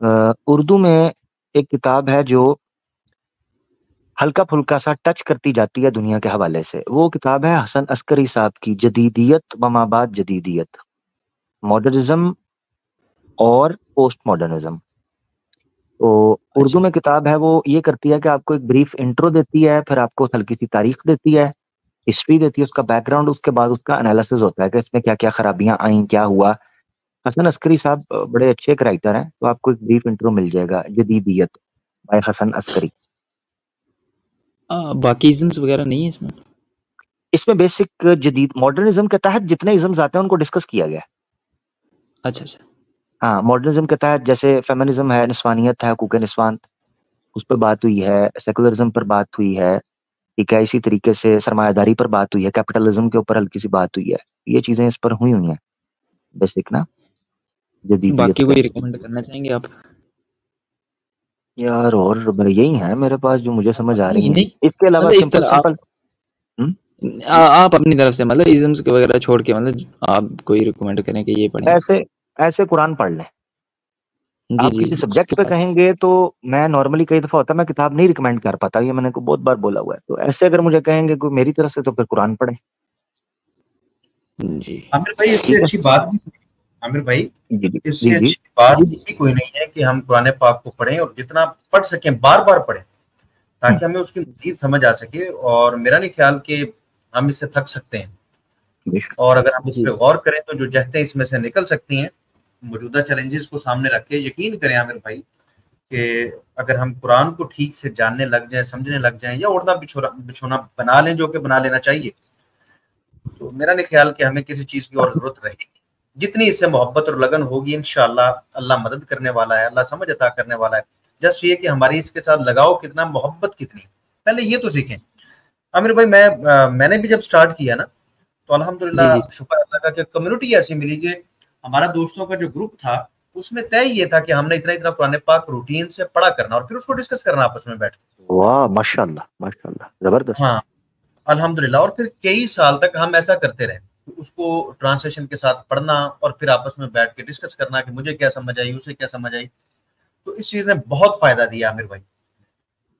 اردو میں ایک کتاب ہے جو ہلکا پھلکا سا ٹچ کرتی جاتی ہے دنیا کے حوالے سے. وہ کتاب ہے حسن عسکری صاحب کی جدیدیت و ما بعد جدیدیت، ماڈرنزم اور پوسٹ ماڈرنزم. تو اچھا اردو میں کتاب ہے، وہ یہ کرتی ہے کہ آپ کو ایک بریف انٹرو دیتی ہے، پھر آپ کو ہلکی سی تاریخ دیتی ہے، ہسٹری دیتی ہے، اس کا بیک گراؤنڈ، اس کے بعد اس کا انالیسز ہوتا ہے کہ اس میں کیا کیا خرابیاں آئیں، کیا ہوا. حسن عسکری صاحب بڑے اچھے ایک رائٹر ہیں، تو آپ کو ایک بریف انٹرو مل جائے گا، جدیدیت بائی حسن عسکری. باقی ازمس وغیرہ نہیں ہے اس میں؟ اس میں بیسک جدید ماڈرنزم کے تحت جتنے ازمز آتے ہیں ان کو ڈسکس کیا گیا ہے. اچھا اچھا ہاں، ماڈرنزم کے تحت جیسے فیمنزم ہے، نسوانیت ہے، حقوق نسوان، اس پہ بات ہوئی ہے، سیکولرزم پر بات ہوئی ہے، ٹھیک ہے. اسی طریقے سے سرمایہ داری پر بات ہوئی ہے، کیپٹلزم کے اوپر ہلکی سی بات ہوئی ہے. یہ چیزیں اس پر ہوئی ہیں بیسک نا، جدیدیت باقی پہ. کوئی ریکمینڈ کرنا چاہیں گے آپ؟ یار اور یہی ہیں میرے پاس جو مجھے سمجھ آ نہیں رہی ہیں. نہیں، اس کے علاوہ مطلب اس سمپل طرح سمپل آپ اپنی طرف سے مطلب ازمس وغیرہ چھوڑ کے مطلب آپ کوئی ریکمینڈ کریں کہ یہ پڑھیں. ایسے ایسے قرآن پڑھ لیں. جی آپ جی کسی جی اس سبجیکٹ کے پہ بعد کہیں گے تو میں نارملی کئی دفعہ ہوتا ہے میں کتاب نہیں ریکمینڈ کر پاتا، یہ میں نے کو بہت بار بولا ہوا ہے. تو ایسے اگر مجھے کہیں گے کوئی میری طرف سے تو پھر قرآن پڑھیں. جی عامر بھائی اس سے ٹھیک ہے. اچھی بات عامر بھائی جی جی اس جی سے جی اچھی بات جی جی ہی کوئی نہیں ہے کہ ہم قرآن پاک کو پڑھیں اور جتنا پڑھ سکیں بار بار پڑھیں تاکہ ہمیں اس کی مزید سمجھ آ سکے. اور میرا نہیں خیال کہ ہم اس سے تھک سکتے ہیں، اور اگر ہم اس جی پہ غور کریں تو جو جہتیں اس میں سے نکل سکتی ہیں موجودہ چیلنجز کو سامنے رکھ کے. یقین کریں عامر بھائی کہ اگر ہم قرآن کو ٹھیک سے جاننے لگ جائیں، سمجھنے لگ جائیں، یا اڑنا بچھونا بنا لیں جو کہ بنا لینا چاہیے، تو میرا نہیں خیال کہ ہمیں کسی چیز کی اور ضرورت رہے گی. جتنی اس سے محبت اور لگن ہوگی انشاءاللہ اللہ مدد کرنے والا ہے، اللہ سمجھ عطا کرنے والا ہے. جسٹ یہ کہ ہماری اس کے ساتھ لگاؤ کتنا، محبت کتنی، پہلے یہ تو سیکھیں. عامر بھائی میں نے بھی جب سٹارٹ کیا نا تو الحمدللہ جی جی شکر اللہ کا کہ کمیونٹی ایسی ملی کہ ہمارا دوستوں کا جو گروپ تھا اس میں طے یہ تھا کہ ہم نے اتنا قرآن پاک روٹین سے پڑھا کرنا اور پھر اس کو ڈسکس کرنا آپس میں بیٹھ کے. واہ ماشاءاللہ ماشاءاللہ، زبردست. ہاں الحمدللہ، اور پھر کئی سال تک ہم ایسا کرتے رہے، اس کو ٹرانسلیشن کے ساتھ پڑھنا اور پھر آپس میں بیٹھ کے ڈسکس کرنا کہ مجھے کیا سمجھ آئی، اسے کیا سمجھ آئی. تو اس چیز نے بہت فائدہ دیا عامر بھائی.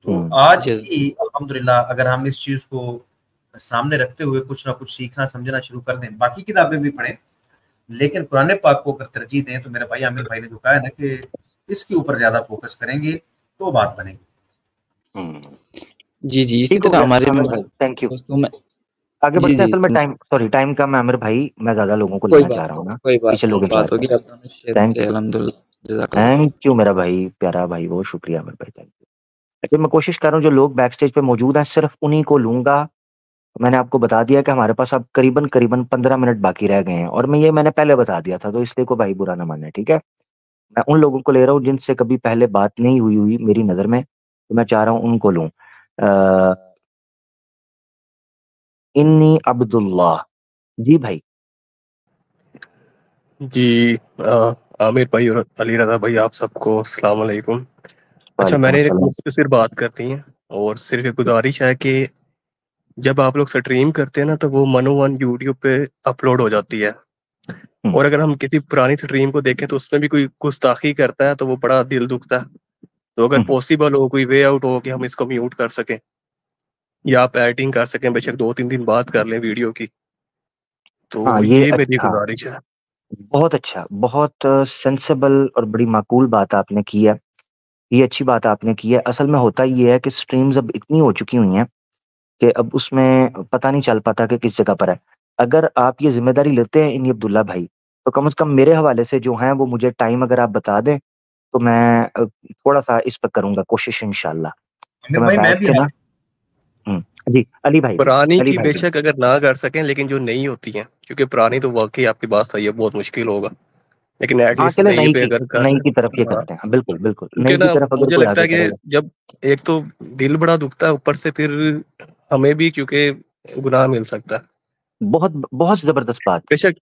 تو آج بھی الحمدللہ اگر ہم اس چیز کو سامنے رکھتے ہوئے کچھ نہ کچھ سیکھنا سمجھنا شروع کر دیں، باقی کتابیں بھی پڑھیں لیکن قرآن پاک کو اگر ترجیح دیں، تو میرے بھائی عامر بھائی نے جو کہا ہے نا کہ اس کے اوپر زیادہ فوکس کریں گے تو بات بنے گی. جی جی اسی ٹھیک ہو طرح گیا ہمارے عامر بھائی، تھینک یو. دوستوں میں. آگے جی بڑھتے ہیں. جی اصل میں ٹائم کم ہے عامر بھائی، میں زیادہ لوگوں کو کوئی لینا بات چاہ رہا ہوں نا، کوئی بات پیچھے نہیں، لوگ انتظار بات کر ہوگی رہے ہیں. آپ دونوں شہر تھینک سے. یو الحمدللہ، جزاک اللہ خیر. تھینک یو میرا بھائی، پیارا بھائی، بہت شکریہ عامر بھائی، تھینک یو. ایکچولی میں کوشش کر رہا ہوں جو لوگ بیک سٹیج پہ موجود ہیں صرف انہی کو لوں گا. میں نے آپ کو بتا دیا کہ ہمارے پاس اب قریباً 15 منٹ باقی رہ گئے ہیں، اور میں نے پہلے بتا دیا تھا، تو اس لیے کوئی بھائی برا نہ مانے، ٹھیک ہے. میں ان لوگوں کو لے رہا ہوں جن سے کبھی پہلے بات نہیں ہوئی میری نظر میں، تو میں چاہ رہا ہوں ان کو لوں. انی عبداللہ. جی بھائی. جی عامر بھائی اور علی رضا بھائی، آپ سب کو السلام علیکم. اچھا، وعلیکم میں نے ایک السلام. مختصر بات کرنی ہے، اور صرف ایک گزارش ہے کہ جب آپ لوگ سٹریم کرتے ہیں نا تو وہ منو ون یوٹیوب پہ اپلوڈ ہو جاتی ہے، اور اگر ہم کسی پرانی سٹریم کو دیکھیں تو اس میں بھی کوئی گستاخی کرتا ہے تو وہ بڑا دل دکھتا ہے. تو اگر پاسبل ہو، کوئی وے آؤٹ ہو کہ ہم اس کو میوٹ کر سکیں یا آپ ایڈنگ کر سکیں، بے شک 2-3 دن بعد کر لیں ویڈیو کی، ہاں تو یہ یہ میری ہاں گزارش ہے. بہت اچھا، بہت سینسیبل اور بڑی معقول بات آپ نے کی ہے. یہ اچھی بات آپ نے کی ہے. اصل میں ہوتا یہ ہے کہ سٹریمز اب اتنی ہو چکی ہوئی ہیں کہ اب اس میں پتہ نہیں چل پاتا کہ کس جگہ پر ہے. اگر آپ یہ ذمہ داری لیتے ہیں انی عبداللہ بھائی، تو کم از کم میرے حوالے سے جو ہیں وہ مجھے ٹائم اگر آپ بتا دیں تو میں تھوڑا سا اس پہ کروں گا کوشش انشاءاللہ. تو عامر میں بھائی میں بیٹھ بھی کے نا جی علی بھائی، پرانی علی کی بھائی بے شک اگر نہ کر سکیں، لیکن جو نہیں ہوتی ہیں، کیونکہ پرانی تو واقعی آپ کی بات صحیح ہے، بہت مشکل ہوگا، لیکن ایٹ ہاں لیسٹ چلے نئی پہ اگر کر نئی لیں. کی طرف یہ ہاں، کرتے ہیں. بالکل بالکل، کیونکہ نئی کی نا طرف اگر مجھے کوئی لگتا آگے ہے کہ کرے گا. جب ایک تو دل بڑا دکھتا ہے، اوپر سے پھر ہمیں بھی کیونکہ گناہ مل سکتا ہے. بہت بہت زبردست بات. بے شک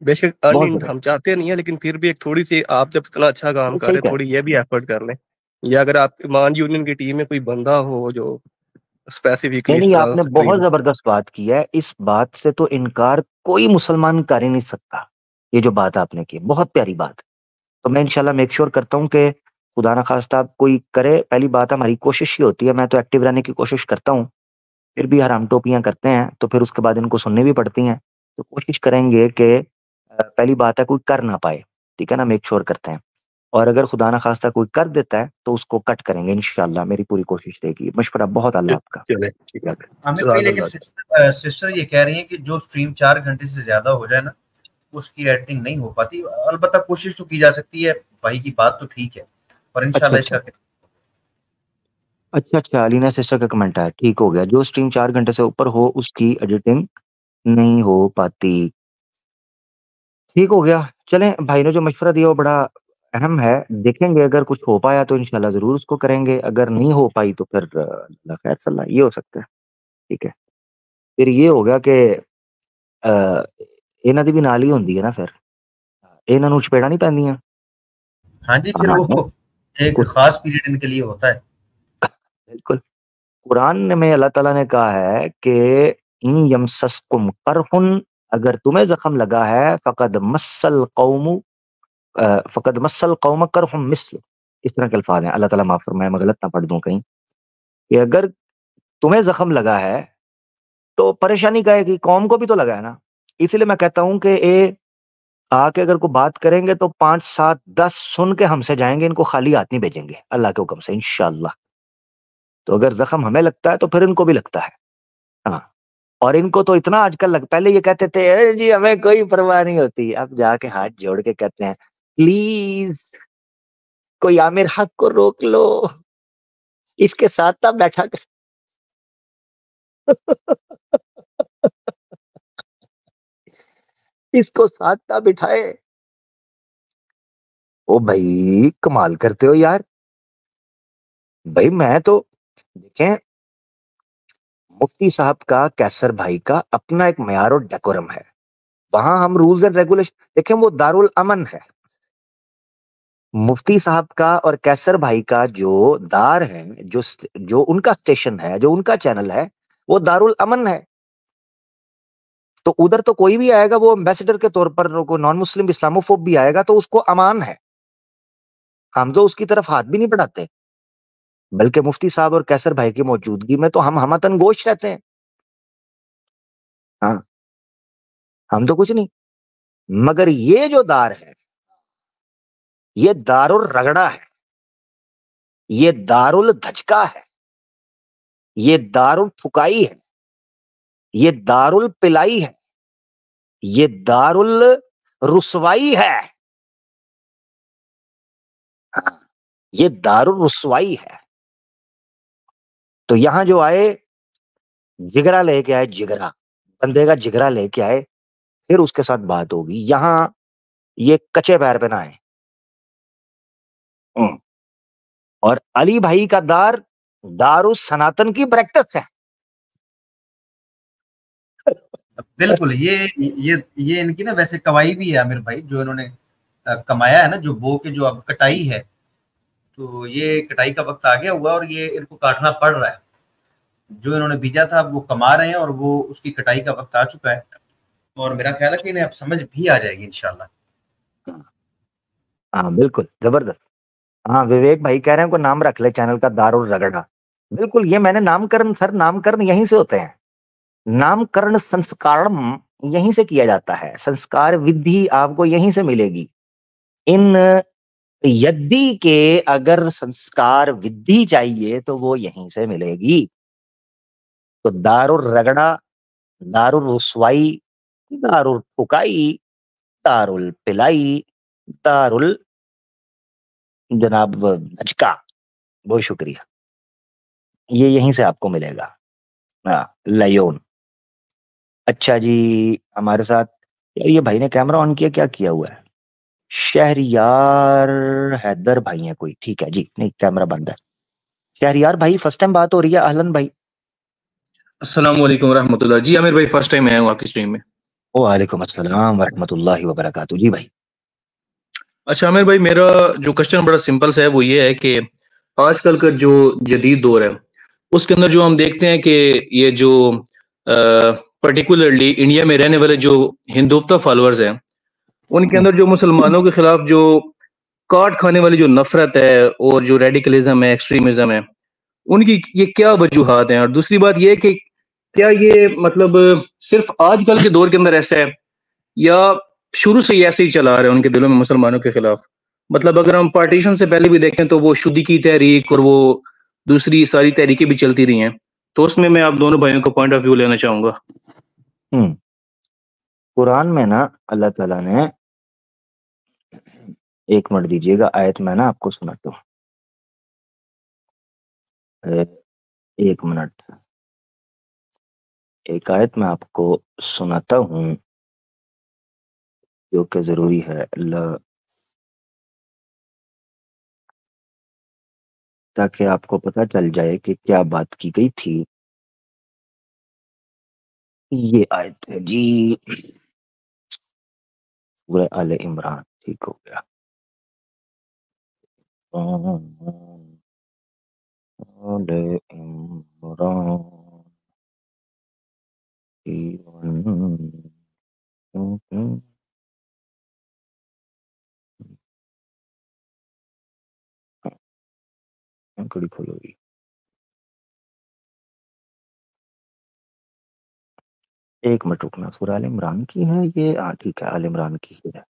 بہت ارننگ ہم زبردست. چاہتے نہیں ہیں، لیکن پھر بھی ایک تھوڑی سی آپ جب اتنا اچھا کام کر صحیح رہے ہیں، کہہ تھوڑی یہ بھی ایفرٹ کر لیں. یا اگر آپ کی مان یونین کی ٹیم میں کوئی بندہ ہو جو اسپیسیفکلی اس نہیں طرح آپ نے بہت سٹریم. زبردست بات کی ہے. اس بات سے تو انکار کوئی مسلمان کر ہی نہیں سکتا. یہ جو بات آپ نے کی بہت پیاری بات. تو میں انشاءاللہ میک شور کرتا ہوں کہ خدا نخواستہ آپ کوئی کرے. پہلی بات ہماری کوشش ہی ہوتی ہے, میں تو ایکٹیو رہنے کی کوشش کرتا ہوں, پھر بھی حرام ٹوپیاں کرتے ہیں تو پھر اس کے بعد ان کو سننی بھی پڑتی ہیں. تو کوشش کریں گے کہ پہلی بات ہے کوئی کر نہ پائے, ٹھیک ہے نا, میک شور کرتے ہیں. اور اگر خدا نخواستہ کوئی کر دیتا ہے تو اس کو کٹ کریں گے انشاءاللہ. میری پوری کوشش رہے گی. مشورہ بہت اللہ آپ کا. چلے ٹھیک ہے. عامر بھائی لیکن سسٹر یہ کہہ رہی ہیں کہ جو سٹریم 4 گھنٹے سے زیادہ ہو جائے نا اس کی ایڈیٹنگ نہیں ہو پاتی. البتہ کوشش تو کی جا سکتی ہے, بھائی کی بات تو ٹھیک ہے, اور انشاءاللہ اس کا اچھا علینا سسٹر کا کمنٹ ہے, ٹھیک ہو گیا. جو سٹریم 4 گھنٹے سے اوپر ہو اس کی ایڈیٹنگ نہیں ہو پاتی. ٹھیک ہو گیا. چلیں بھائی نے جو مشورہ دیا وہ بڑا اہم ہے, دیکھیں گے اگر کچھ ہو پایا تو انشاءاللہ ضرور اس کو کریں گے, اگر نہیں ہو پائی تو پھر اللہ خیر صلی اللہ, یہ ہو سکتا ہے. ٹھیک ہے, پھر یہ ہوگا کہ ਇਹਨਾਂ ਦੀ ਵੀ ਨਾਲ ਹੀ ਹੁੰਦੀ ਹੈ ਨਾ, ਫਿਰ ਇਹਨਾਂ ਨੂੰ ਚਪੇੜਾਂ ਨਹੀਂ ਪੈਂਦੀਆਂ. ہاں جی, پھر وہ ایک خاص پیریڈ ان کے لیے ہوتا ہے. بالکل. قرآن میں اللہ تعالیٰ نے کہا ہے کہ ان یمسسکم قرح, اگر تمہیں زخم لگا ہے, فقد مسل قوم قرح مثل, اس طرح کے الفاظ ہیں. اللہ تعالیٰ معاف فرمائے میں غلط نہ پڑھ دوں کہیں, کہ اگر تمہیں زخم لگا ہے تو پریشانی کا ہے کہ قوم کو بھی تو لگا ہے نا. اس لیے میں کہتا ہوں کہ آ کے اگر کوئی بات کریں گے تو 5 7 10 سن کے ہم سے جائیں گے, ان کو خالی ہاتھ نہیں بھیجیں گے اللہ کے حکم سے انشاءاللہ. تو اگر زخم ہمیں لگتا ہے تو پھر ان کو بھی لگتا ہے. ہاں, اور ان کو تو اتنا آج کل پہلے یہ کہتے تھے جی ہمیں کوئی پرواہ نہیں ہوتی, اب جا کے ہاتھ جوڑ کے کہتے ہیں پلیز کوئی عامر حق کو روک لو, اس کے ساتھ تھا بیٹھا کر. اس کو ساتھ تھا بٹھائے. او بھائی کمال کرتے ہو یار. بھائی میں تو دیکھیں مفتی صاحب کا, کیسر بھائی کا اپنا ایک معیار اور ڈیکورم ہے. وہاں ہم رولز اینڈ ریگولیشن دیکھیں, وہ دارالامن ہے. مفتی صاحب کا اور کیسر بھائی کا جو دار ہے, جو ان کا سٹیشن ہے, جو ان کا چینل ہے, وہ دارالامن ہے. تو ادھر تو کوئی بھی آئے گا وہ امبیسڈر کے طور پر, کوئی نان مسلم اسلاموفوب بھی آئے گا تو اس کو امان ہے. ہم تو اس کی طرف ہاتھ بھی نہیں بڑھاتے, بلکہ مفتی صاحب اور کیسر بھائی کی موجودگی میں تو ہم ہمتن گوش رہتے ہیں. ہاں, ہم تو کچھ نہیں. مگر یہ جو دار ہے یہ دار الرگڑا ہے, یہ دار الدھچکا ہے, یہ دار الٹھکائی ہے, یہ دار الپلائی ہے, یہ دار الرسوائی ہے. یہ دار الرسوائی ہے. تو یہاں جو آئے جگرا لے کے آئے, جگرا بندے کا جگرا لے کے آئے, پھر اس کے ساتھ بات ہوگی. یہاں یہ کچے پیر پہ نہ آئے. اور علی بھائی کا دار السناتن کی پریکٹس ہے. بالکل, یہ ان کی نا ویسے کمائی بھی ہے عامر بھائی, جو انہوں نے کمایا ہے نا, جو بو کے جو اب کٹائی ہے, تو یہ کٹائی کا وقت آ گیا ہوا اور یہ ان کو کاٹنا پڑ رہا ہے. جو انہوں نے بیجا تھا اب وہ کما رہے ہیں, اور وہ اس کی کٹائی کا وقت آ چکا ہے, اور میرا خیال ہے کہ انہیں اب سمجھ بھی آ جائے گی انشاءاللہ. ہاں بالکل زبردست. ہاں وویک بھائی کہہ رہے ہیں کو نام رکھ لے چینل کا, دار الرگڑا. بالکل, یہ میں نے نام کرن یہیں سے ہوتے ہیں. نام کرن سنسکارم یہیں سے کیا جاتا ہے. سنسکار ودھی آپ کو یہیں سے ملے گی. ان یدی کے اگر سنسکار ودھی چاہیے تو وہ یہیں سے ملے گی. تو دار الرگڑا, دار الرسوائی, دار الٹھکائی, دار الپلائی, دار جناب دھچکا, بہت شکریہ, یہ یہیں سے آپ کو ملے گا. لیون. اچھا جی, ہمارے ساتھ یہ بھائی نے کیمرہ آن کیا ہوا ہے. شہریار حیدر بھائی ہیں کوئی, ٹھیک ہے جی, نہیں کیمرہ بند ہے. شہریار بھائی فرسٹ ٹائم بات ہو رہی ہے. اہلن بھائی. السلام علیکم ورحمۃ اللہ. جی عامر بھائی فرسٹ ٹائم آیا ہوں آپ کی اسٹریم میں. وعلیکم السلام ورحمۃ اللہ وبرکاتہ. جی بھائی. اچھا عامر بھائی, میرا جو کوشچن بڑا سمپل سا ہے, وہ یہ ہے کہ آج کل کا جو جدید دور ہے اس کے اندر جو ہم دیکھتے ہیں کہ یہ جو پرٹیکولرلی انڈیا میں رہنے والے جو ہندوتوا فالوورز ہیں, ان کے اندر جو مسلمانوں کے خلاف جو کاٹ کھانے والی جو نفرت ہے اور جو ریڈیکلزم ہے، ایکسٹریمزم ہے، ان کی یہ کیا وجوہات ہیں؟ اور دوسری بات یہ کہ کیا یہ مطلب صرف آج کل کے دور کے اندر ایسا ہے یا شروع سے ہی ایسے ہی چلا رہے ہیں ان کے دلوں میں مسلمانوں کے خلاف؟ مطلب اگر ہم پارٹیشن سے پہلے بھی دیکھیں تو وہ شدی کی تحریک اور وہ دوسری ساری تحریکیں بھی چلتی رہی ہیں، تو اس میں آپ دونوں بھائیوں کا پوائنٹ آف ویو لینا چاہوں گا۔ قرآن میں نا اللہ تعالیٰ نے، ایک منٹ دیجیے گا، آیت میں نا آپ کو سناتا ہوں، ایک منٹ، ایک آیت میں آپ کو سناتا ہوں جو کہ ضروری ہے اللہ، تاکہ آپ کو پتہ چل جائے کہ کیا بات کی گئی تھی۔ یہ آیت ہے جی سورہ آل عمران، ٹھیک ہو گیا، آل عمران کڑی کھولو گی، ایک منٹ رکنا، سورہ آل عمران کی ہے یہ، ٹھیک ہے آل عمران کی ہے۔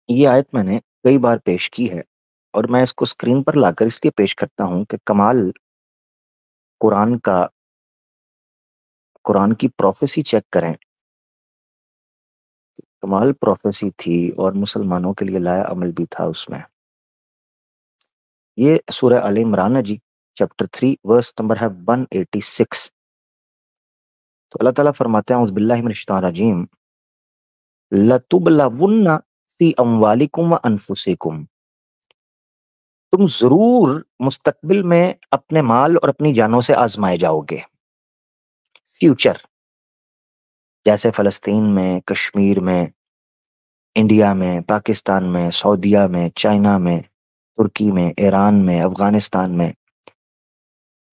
یہ آیت میں نے کئی بار پیش کی ہے اور میں اس کو اسکرین پر لا کر اس لیے پیش کرتا ہوں کہ کمال قرآن کی پروفیسی چیک کریں، کمال پروفیسی تھی اور مسلمانوں کے لیے لایا عمل بھی تھا اس میں۔ یہ سورہ آل عمران ہے جی، چیپٹر 3 ورس نمبر ہے 186۔ تو اللہ تعالیٰ فرماتے ہیں اعوذ باللہ من الشیطان الرجیم، لَتُبْلَوُنَّ فِي أَمْوَالِكُمْ وَأَنفُسِكُمْ، تم ضرور مستقبل میں اپنے مال اور اپنی جانوں سے آزمائے جاؤ گے۔ فیوچر، جیسے فلسطین میں، کشمیر میں، انڈیا میں، پاکستان میں، سعودیہ میں، چائنا میں، ترکی میں، ایران میں، افغانستان میں،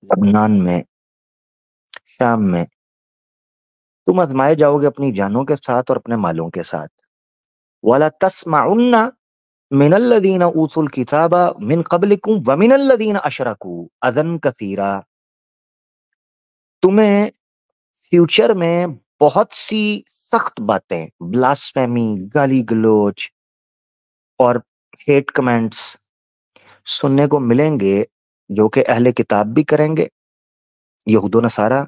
لبنان میں، شام میں، تم آزمائے جاؤ گے اپنی جانوں کے ساتھ اور اپنے مالوں کے ساتھ۔ وَلَا تَسْمَعُنَّ مِنَ الَّذِينَ أُوتُوا الْكِتَابَ مِنْ قَبْلِكُمْ وَمِنَ الَّذِينَ أَشْرَكُوا أَذًى كَثِيرًا، تمہیں فیوچر میں بہت سی سخت باتیں، بلاسفیمی، گالی گلوچ اور ہیٹ کمنٹس سننے کو ملیں گے جو کہ اہل کتاب بھی کریں گے، یہود و نصارہ،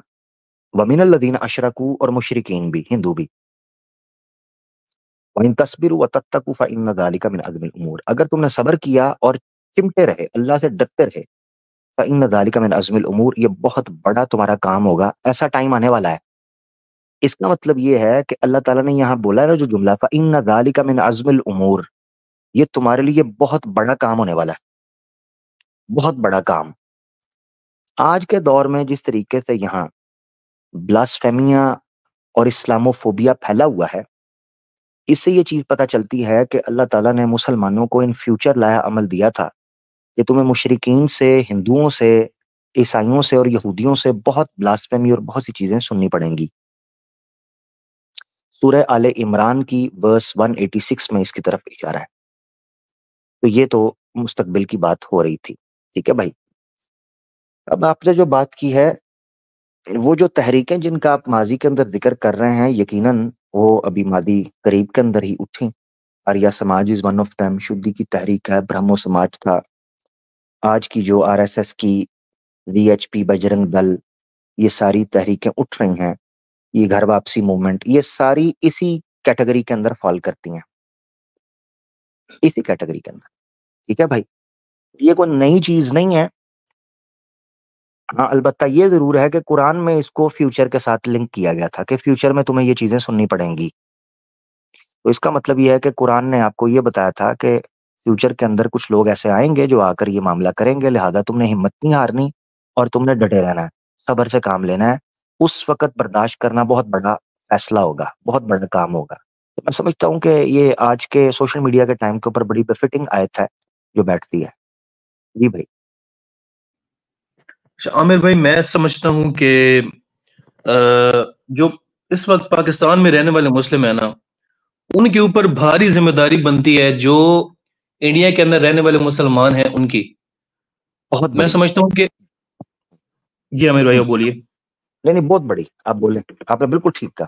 وَمِنَ الَّذِينَ أَشْرَكُوا اور مشرکین بھی، ہندو بھی۔ وَإِن تَصْبِرُوا وَتَتَّقُوا فَإِنَّ ذَلِكَ مِنْ عَزْمِ الْأُمُورِ، اگر تم نے صبر کیا اور چمٹے رہے، اللہ سے ڈرتے رہے، فَإِنَّ ذَلِكَ مِنْ عَزْمِ الْأُمُورِ، یہ بہت بڑا تمہارا کام ہوگا، ایسا ٹائم آنے والا ہے۔ اس کا مطلب یہ ہے کہ اللہ تعالیٰ نے یہاں بولا ہے نا جو جملہ فَإِنَّ ذَلِكَ مِنْ عَزْمِ الْأُمُورِ، یہ تمہارے لیے بہت بڑا کام ہونے والا ہے، بہت بڑا کام۔ آج کے دور میں جس طریقے سے یہاں بلاسفیمیا اور اسلاموفوبیا پھیلا ہوا ہے، اس سے یہ چیز پتہ چلتی ہے کہ اللہ تعالیٰ نے مسلمانوں کو ان فیوچر لایا عمل دیا تھا کہ تمہیں مشرکین سے، ہندوؤں سے، عیسائیوں سے اور یہودیوں سے بہت بلاسفیمی اور بہت سی چیزیں سننی پڑیں گی۔ سورہ آل عمران کی ورس 186 میں اس کی طرف اشارہ ہے۔ تو یہ تو مستقبل کی بات ہو رہی تھی، ٹھیک ہے بھائی۔ اب آپ نے جو بات کی ہے، وہ جو تحریکیں جن کا آپ ماضی کے اندر ذکر کر رہے ہیں، یقیناً وہ ابھی ماضی قریب کے اندر ہی اٹھیں۔ آریہ سماج از ون آف دیم، شدی کی تحریک ہے، برہمو سماج تھا، آج کی جو RSS کی، VHP، بجرنگ دل، یہ ساری تحریکیں اٹھ رہی ہیں، یہ گھر واپسی موومنٹ، یہ ساری اسی کیٹیگری کے اندر فال کرتی ہیں، اسی کیٹیگری کے اندر، ٹھیک ہے بھائی۔ یہ کوئی نئی چیز نہیں ہے، ہاں البتہ یہ ضرور ہے کہ قرآن میں اس کو فیوچر کے ساتھ لنک کیا گیا تھا کہ فیوچر میں تمہیں یہ چیزیں سننی پڑیں گی۔ تو اس کا مطلب یہ ہے کہ قرآن نے آپ کو یہ بتایا تھا کہ فیوچر کے اندر کچھ لوگ ایسے آئیں گے جو آ کر یہ معاملہ کریں گے، لہذا تم نے ہمت نہیں ہارنی اور تم نے ڈٹے رہنا ہے، صبر سے کام لینا ہے۔ اس وقت برداشت کرنا بہت بڑا فیصلہ ہوگا، بہت بڑا کام ہوگا۔ تو میں سمجھتا ہوں کہ یہ آج کے سوشل میڈیا کے ٹائم کے اوپر بڑی بفٹنگ آیت ہے جو بیٹھتی ہے۔ جی بھائی۔ عامر بھائی، میں سمجھتا ہوں کہ جو اس وقت پاکستان میں رہنے والے مسلم ہیں نا، ان کے اوپر بھاری ذمہ داری بنتی ہے جو انڈیا کے اندر رہنے والے مسلمان ہیں ان کی. بہت میں بڑی. سمجھتا ہوں کہ جی عامر بھائی آپ بولیے. نہیں نہیں، بہت بڑی. آپ بولیں، آپ نے بالکل ٹھیک کہا.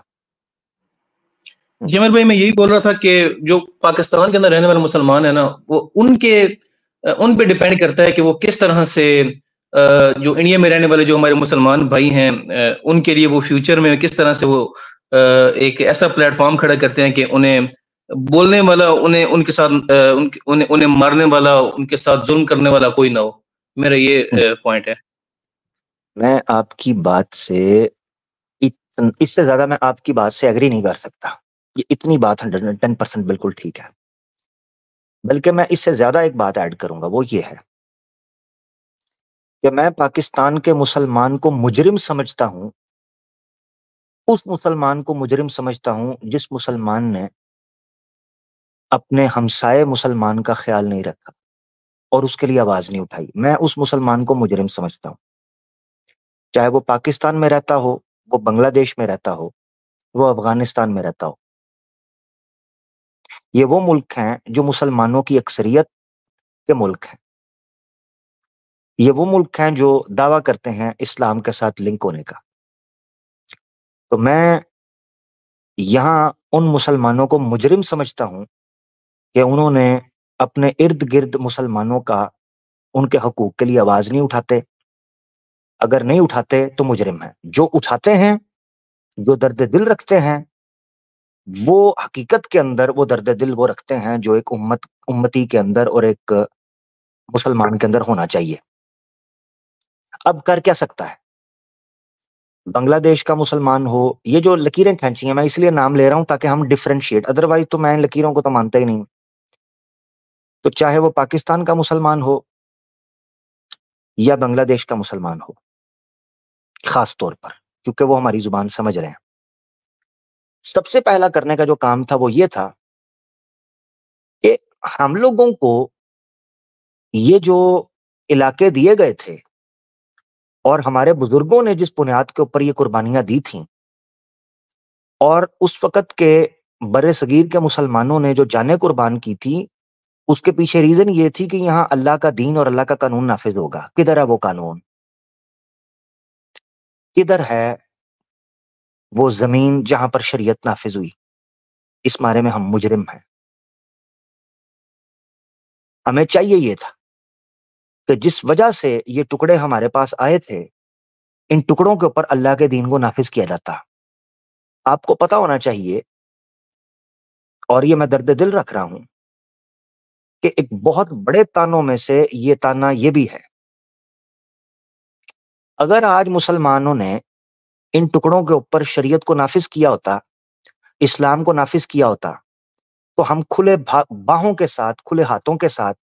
جی عامر بھائی میں یہی بول رہا تھا کہ جو پاکستان کے اندر رہنے والے مسلمان ہیں نا، وہ ان پہ ڈیپینڈ کرتا ہے کہ وہ کس طرح سے جو انڈیا میں رہنے والے جو ہمارے مسلمان بھائی ہیں ان کے لیے وہ فیوچر میں کس طرح سے وہ ایک ایسا پلیٹ فارم کھڑا کرتے ہیں کہ انہیں بولنے والا، انہیں ان کے ساتھ انہیں مارنے والا، ان کے ساتھ ظلم کرنے والا کوئی نہ ہو. میرا یہ پوائنٹ ہے. میں آپ کی بات سے اس سے زیادہ میں آپ کی بات سے ایگری نہیں کر سکتا. یہ اتنی بات 110% بالکل ٹھیک ہے. بلکہ میں اس سے زیادہ ایک بات ایڈ کروں گا، وہ یہ ہے کہ میں پاکستان کے مسلمان کو مجرم سمجھتا ہوں، اس مسلمان کو مجرم سمجھتا ہوں جس مسلمان نے اپنے ہمسائے مسلمان کا خیال نہیں رکھا اور اس کے لیے آواز نہیں اٹھائی. میں اس مسلمان کو مجرم سمجھتا ہوں، چاہے وہ پاکستان میں رہتا ہو، وہ بنگلہ دیش میں رہتا ہو، وہ افغانستان میں رہتا ہو. یہ وہ ملک ہیں جو مسلمانوں کی اکثریت کے ملک ہیں. یہ وہ ملک ہیں جو دعویٰ کرتے ہیں اسلام کے ساتھ لنک ہونے کا. تو میں یہاں ان مسلمانوں کو مجرم سمجھتا ہوں کہ انہوں نے اپنے ارد گرد مسلمانوں کا، ان کے حقوق کے لیے آواز نہیں اٹھاتے. اگر نہیں اٹھاتے تو مجرم ہیں. جو اٹھاتے ہیں، جو درد دل رکھتے ہیں، وہ حقیقت کے اندر وہ درد دل وہ رکھتے ہیں جو ایک امتی کے اندر اور ایک مسلمان کے اندر ہونا چاہیے. اب کر کیا سکتا ہے؟ بنگلہ دیش کا مسلمان ہو، یہ جو لکیریں کھینچی ہیں، میں اس لیے نام لے رہا ہوں تاکہ ہم ڈفرینشیٹ، ادروائز تو میں ان لکیروں کو تو مانتا ہی نہیں. تو چاہے وہ پاکستان کا مسلمان ہو یا بنگلہ دیش کا مسلمان ہو، خاص طور پر کیونکہ وہ ہماری زبان سمجھ رہے ہیں، سب سے پہلا کرنے کا جو کام تھا وہ یہ تھا کہ ہم لوگوں کو یہ جو علاقے دیے گئے تھے اور ہمارے بزرگوں نے جس بنیاد کے اوپر یہ قربانیاں دی تھیں، اور اس وقت کے بر صغیر کے مسلمانوں نے جو جانیں قربان کی تھی، اس کے پیچھے ریزن یہ تھی کہ یہاں اللہ کا دین اور اللہ کا قانون نافذ ہوگا. کدھر ہے وہ قانون؟ کدھر ہے وہ زمین جہاں پر شریعت نافذ ہوئی؟ اس بارے میں ہم مجرم ہیں. ہمیں چاہیے یہ تھا کہ جس وجہ سے یہ ٹکڑے ہمارے پاس آئے تھے، ان ٹکڑوں کے اوپر اللہ کے دین کو نافذ کیا جاتا. آپ کو پتا ہونا چاہیے، اور یہ میں درد دل رکھ رہا ہوں، کہ ایک بہت بڑے تانوں میں سے یہ تانا یہ بھی ہے، اگر آج مسلمانوں نے ان ٹکڑوں کے اوپر شریعت کو نافذ کیا ہوتا، اسلام کو نافذ کیا ہوتا، تو ہم کھلے باہوں کے ساتھ، کھلے ہاتھوں کے ساتھ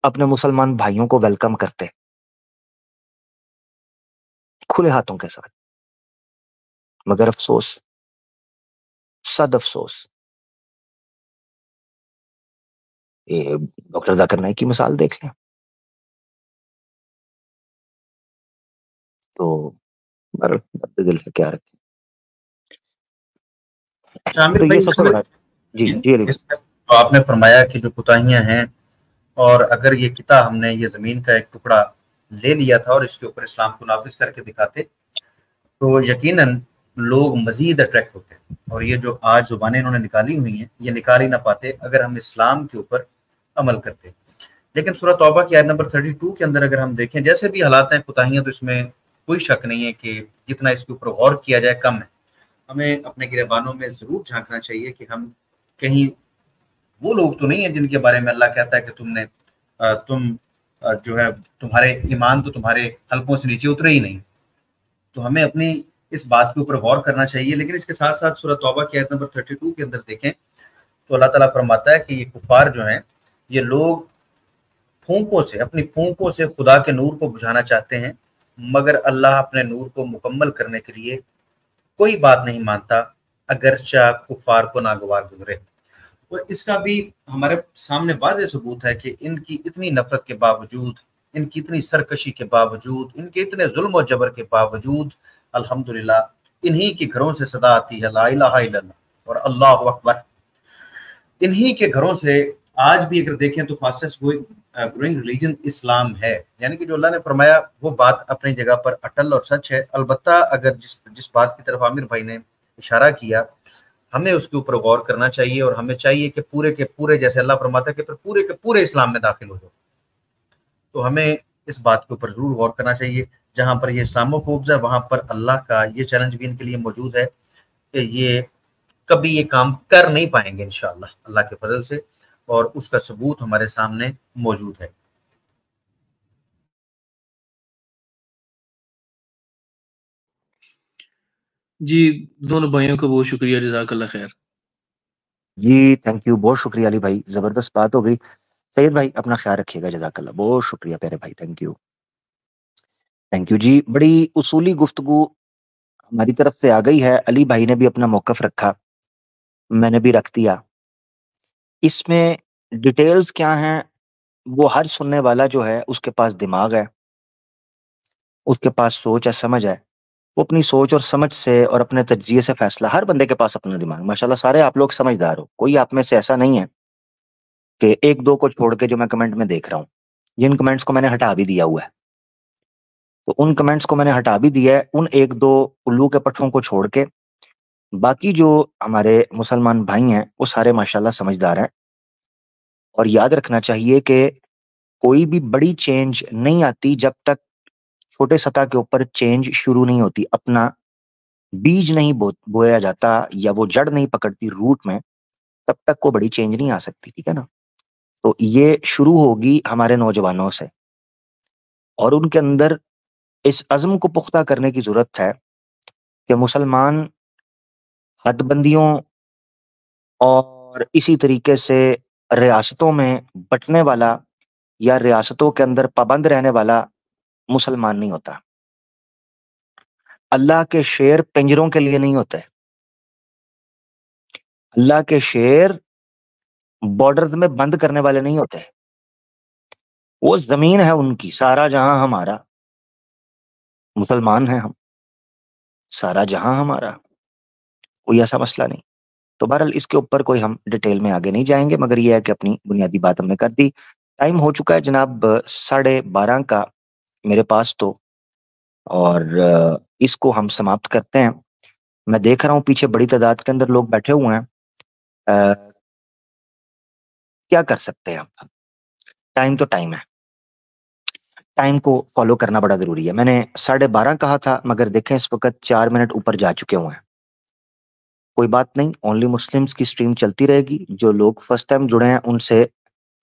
اپنے مسلمان بھائیوں کو ویلکم کرتے، کھلے ہاتھوں کے ساتھ. مگر افسوس، صد افسوس، یہ ڈاکٹر ذاکر نائک کی مثال دیکھ لیں تو درد دل سے کیا رکھیں. عامر تو یہ بھائی، سب اس سے میں بڑا. جی جی علی بھائی. اس میں جو آپ نے فرمایا کہ جو کوتاہیاں ہیں، اور اگر یہ کتا ہم نے یہ زمین کا ایک ٹکڑا لے لیا تھا اور اس کے اوپر اسلام کو نافذ کر کے دکھاتے تو یقیناً لوگ مزید اٹریکٹ ہوتے ہیں. اور یہ جو آج زبانیں انہوں نے نکالی ہوئی ہیں، یہ نکال ہی نہ پاتے اگر ہم اسلام کے اوپر عمل کرتے. لیکن سورہ توبہ کی آیت نمبر 32 کے اندر اگر ہم دیکھیں، جیسے بھی حالات ہیں، کوتاہیاں تو اس میں کوئی شک نہیں ہے کہ جتنا اس کے اوپر غور کیا جائے کم ہے. ہمیں اپنے گریبانوں میں ضرور جھانکنا چاہیے کہ ہم کہیں وہ لوگ تو نہیں ہیں جن کے بارے میں اللہ کہتا ہے کہ تم جو ہے تمہارے ایمان تو تمہارے حلقوں سے نیچے اترے ہی نہیں. تو ہمیں اپنی اس بات کے اوپر غور کرنا چاہیے. لیکن اس کے ساتھ ساتھ سورہ توبہ کی آیت نمبر 32 کے اندر دیکھیں تو اللہ تعالیٰ فرماتا ہے کہ یہ کفار جو ہیں، یہ لوگ پھونکوں سے، اپنی پھونکوں سے خدا کے نور کو بجھانا چاہتے ہیں، مگر اللہ اپنے نور کو مکمل کرنے کے لیے کوئی بات نہیں مانتا، اگرچہ کفار کو ناگوار گزرے. اور اس کا بھی ہمارے سامنے واضح ثبوت ہے کہ ان کی اتنی نفرت کے باوجود، ان کی اتنی سرکشی کے باوجود، ان کے اتنے ظلم و جبر کے باوجود، الحمدللہ انہی کے گھروں سے صدا آتی ہے لا الہ الا اللہ اور اللہ اکبر. انہی کے گھروں سے آج بھی اگر دیکھیں تو فاسٹسٹ گروئنگ ریلیجن اسلام ہے. یعنی کہ جو اللہ نے فرمایا وہ بات اپنی جگہ پر اٹل اور سچ ہے. البتہ اگر جس بات کی طرف عامر بھائی نے اشارہ کیا ہمیں اس کے اوپر غور کرنا چاہیے, اور ہمیں چاہیے کہ پورے کے پورے, جیسے اللہ فرماتا ہے کہ پورے کے پورے اسلام میں داخل ہو جاؤ, تو ہمیں اس بات کے اوپر ضرور غور کرنا چاہیے. جہاں پر یہ اسلامو فوبز ہے وہاں پر اللہ کا یہ چیلنج بھی ان کے لیے موجود ہے کہ یہ کبھی یہ کام کر نہیں پائیں گے انشاءاللہ اللہ کے فضل سے, اور اس کا ثبوت ہمارے سامنے موجود ہے. جی دونوں بھائیوں کو بہت شکریہ, جزاک اللہ خیر. جی تھینک یو, بہت شکریہ علی بھائی, زبردست بات ہو گئی. سید بھائی اپنا خیال رکھیے گا, جزاک اللہ, بہت شکریہ پیارے بھائی, تھینک یو تھینک یو. جی بڑی اصولی گفتگو ہماری طرف سے آ گئی ہے. علی بھائی نے بھی اپنا موقف رکھا, میں نے بھی رکھ دیا. اس میں ڈیٹیلز کیا ہیں وہ ہر سننے والا جو ہے اس کے پاس دماغ ہے, اس کے پاس سوچ ہے, سمجھ ہے, وہ اپنی سوچ اور سمجھ سے اور اپنے تجزیے سے فیصلہ, ہر بندے کے پاس اپنا دماغ, ماشاءاللہ سارے آپ لوگ سمجھدار ہو, کوئی آپ میں سے ایسا نہیں ہے کہ ایک دو کو چھوڑ کے جو میں کمنٹ میں دیکھ رہا ہوں, جن کمنٹس کو میں نے ہٹا بھی دیا ہوا ہے, تو ان کمنٹس کو میں نے ہٹا بھی دیا ہے, ان ایک دو الو کے پٹھوں کو چھوڑ کے باقی جو ہمارے مسلمان بھائی ہیں وہ سارے ماشاءاللہ سمجھدار ہیں. اور یاد رکھنا چاہیے کہ کوئی بھی بڑی چینج نہیں آتی جب تک چھوٹے سطح کے اوپر چینج شروع نہیں ہوتی, اپنا بیج نہیں بویا جاتا یا وہ جڑ نہیں پکڑتی روٹ میں, تب تک کوئی بڑی چینج نہیں آ سکتی, ٹھیک ہے نا. تو یہ شروع ہوگی ہمارے نوجوانوں سے, اور ان کے اندر اس عزم کو پختہ کرنے کی ضرورت ہے کہ مسلمان حد بندیوں اور اسی طریقے سے ریاستوں میں بٹنے والا یا ریاستوں کے اندر پابند رہنے والا مسلمان نہیں ہوتا. اللہ کے شیر پنجروں کے لیے نہیں ہوتے, اللہ کے شیر بارڈرز میں بند کرنے والے نہیں ہوتے. وہ زمین ہے ان کی, سارا جہاں ہمارا, مسلمان ہیں ہم, سارا جہاں ہمارا, کوئی ایسا مسئلہ نہیں. تو بہرحال اس کے اوپر کوئی ہم ڈیٹیل میں آگے نہیں جائیں گے, مگر یہ ہے کہ اپنی بنیادی بات ہم نے کر دی. ٹائم ہو چکا ہے جناب 12:30 کا میرے پاس تو, اور اس کو ہم سماپت کرتے ہیں. میں دیکھ رہا ہوں پیچھے بڑی تعداد کے اندر لوگ بیٹھے ہوئے ہیں, کیا کر سکتے ہیں آپ, ٹائم تو ٹائم ہے, ٹائم کو فالو کرنا بڑا ضروری ہے. میں نے 12:30 کہا تھا مگر دیکھیں اس وقت 4 منٹ اوپر جا چکے ہوئے ہیں. کوئی بات نہیں, اونلی مسلمز کی سٹریم چلتی رہے گی. جو لوگ فرسٹ ٹائم جڑے ہیں ان سے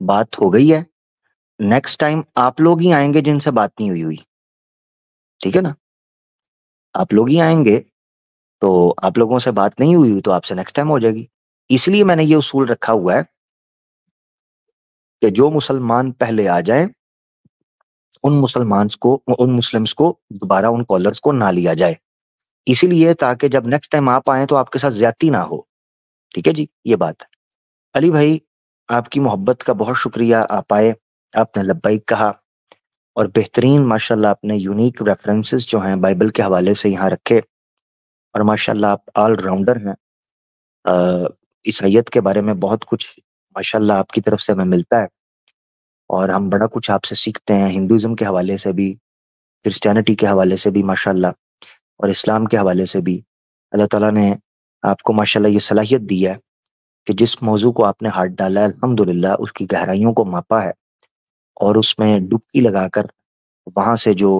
بات ہو گئی ہے, نیکسٹ ٹائم آپ لوگ ہی آئیں گے جن سے بات نہیں ہوئی, ٹھیک ہے نا, آپ لوگ ہی آئیں گے, تو آپ لوگوں سے بات نہیں ہوئی تو آپ سے نیکسٹ ٹائم ہو جائے گی. اس لیے میں نے یہ اصول رکھا ہوا ہے کہ جو مسلمان پہلے آ جائیں ان مسلمز کو دوبارہ ان کالرز کو نہ لیا جائے, اسی لیے تاکہ جب نیکسٹ ٹائم آپ آئیں تو آپ کے ساتھ زیادتی نہ ہو, ٹھیک ہے جی. یہ بات علی بھائی آپ کی محبت کا بہت شکریہ, آپ آئے, آپ نے لبیک کہا, اور بہترین ماشاءاللہ آپ نے یونیک ریفرنسز جو ہیں بائبل کے حوالے سے یہاں رکھے, اور ماشاءاللہ آپ آل راؤنڈر ہیں. عیسائیت کے بارے میں بہت کچھ ماشاءاللہ آپ کی طرف سے ہمیں ملتا ہے, اور ہم بڑا کچھ آپ سے سیکھتے ہیں, ہندوازم کے حوالے سے بھی, کرسچینٹی کے حوالے سے بھی ماشاءاللہ, اور اسلام کے حوالے سے بھی. اللہ تعالیٰ نے آپ کو ماشاءاللہ یہ صلاحیت دی ہے کہ جس موضوع کو آپ نے ہاتھ ڈالا ہے الحمدللہ اس کی گہرائیوں کو ماپا ہے, اور اس میں ڈبکی لگا کر وہاں سے جو